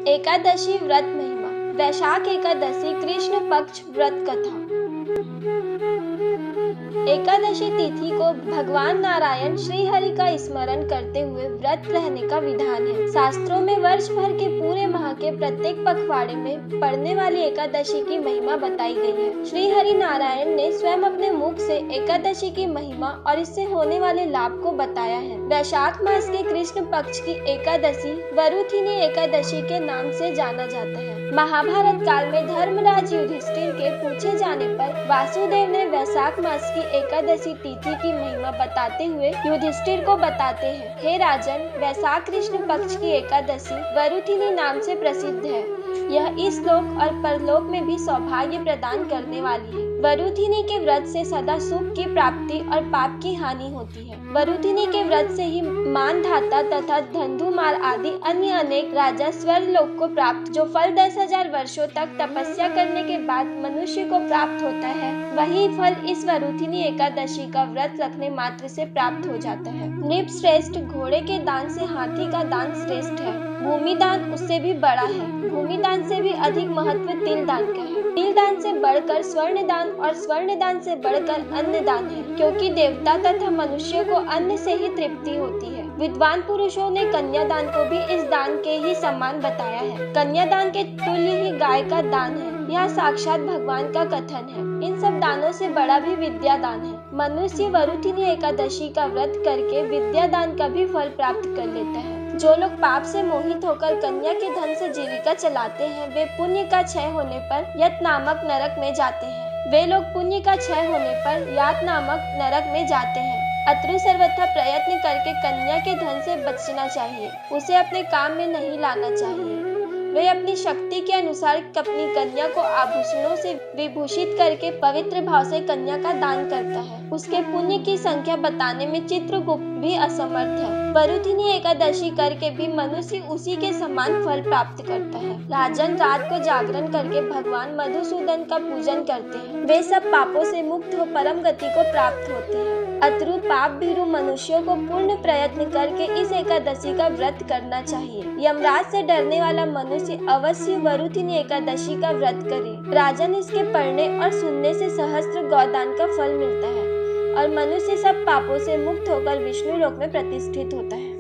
एकादशी व्रत महिमा। वैशाख एकादशी कृष्ण पक्ष व्रत कथा। एकादशी तिथि को भगवान नारायण श्री हरि का स्मरण करते हुए व्रत रहने का विधान है। शास्त्रों में वर्ष भर के पूरे माह के प्रत्येक पखवाड़े में पड़ने वाली एकादशी की महिमा बताई गई है। श्री हरि नारायण ने स्वयं अपने मुख से एकादशी की महिमा और इससे होने वाले लाभ को बताया है। वैशाख मास के कृष्ण पक्ष की एकादशी वरुथिनी एकादशी के नाम से जाना जाता है। महाभारत काल में धर्मराज युधिष्ठिर के पूछे जाने पर वासुदेव ने वैशाख मास की एकादशी तिथि की महिमा बताते हुए युधिष्ठिर को बताते हैं, हे राजन, वैशाख कृष्ण पक्ष की एकादशी वरुथिनी नाम से प्रसिद्ध है। यह इस लोक और परलोक में भी सौभाग्य प्रदान करने वाली है। वरुथिनी के व्रत से सदा सुख की प्राप्ति और पाप की हानि होती है। वरुथिनी के व्रत से ही मानधाता तथा धंधुमार आदि अन्य अनेक राजा स्वर्ग लोक को प्राप्त, जो फल 10,000 वर्षों तक तपस्या करने के बाद मनुष्य को प्राप्त होता है, वही फल इस वरुथिनी एकादशी का व्रत रखने मात्र से प्राप्त हो जाता है। नृप श्रेष्ठ, घोड़े के दान से हाथी का दान श्रेष्ठ है। भूमि दान उससे भी बड़ा है। भूमि दान से भी अधिक महत्व तिल दान का है। तिल दान से बढ़कर स्वर्ण दान और स्वर्ण दान से बढ़कर अन्न दान है, क्योंकि देवता तथा मनुष्य को अन्न से ही तृप्ति होती है। विद्वान पुरुषों ने कन्यादान को भी इस दान के ही समान बताया है। कन्यादान के तुल्य ही गाय का दान है। यह साक्षात भगवान का कथन है। इन सब दानों से बड़ा भी विद्या दान है। मनुष्य वरुथिनी एकादशी का व्रत करके विद्या दान का भी फल प्राप्त कर लेता है। जो लोग पाप से मोहित होकर कन्या के धन से जीविका चलाते हैं, वे पुण्य का क्षय होने पर यत नामक नरक में जाते हैं। वे लोग पुण्य का क्षय होने पर यात नामक नरक में जाते हैं। अतरु सर्वथा प्रयत्न करके कन्या के धन से बचना चाहिए, उसे अपने काम में नहीं लाना चाहिए। वे अपनी शक्ति के अनुसार अपनी कन्या को आभूषणों से विभूषित करके पवित्र भाव से कन्या का दान करता है। उसके पुण्य की संख्या बताने में चित्रगुप्त भी असमर्थ है। वरुथिनी एकादशी करके भी मनुष्य उसी के समान फल प्राप्त करता है। राजन, रात को जागरण करके भगवान मधुसूदन का पूजन करते हैं, वे सब पापों से मुक्त हो परम गति को प्राप्त होते हैं। अतरु पाप भीरु मनुष्यों को पूर्ण प्रयत्न करके इस एकादशी का व्रत करना चाहिए। यमराज से डरने वाला मनुष्य अवश्य वरुथिनी एकादशी का व्रत करे। राजन, इसके पढ़ने और सुनने से सहस्त्र गौदान का फल मिलता है और मनुष्य सब पापों से मुक्त होकर विष्णु लोक में प्रतिष्ठित होता है।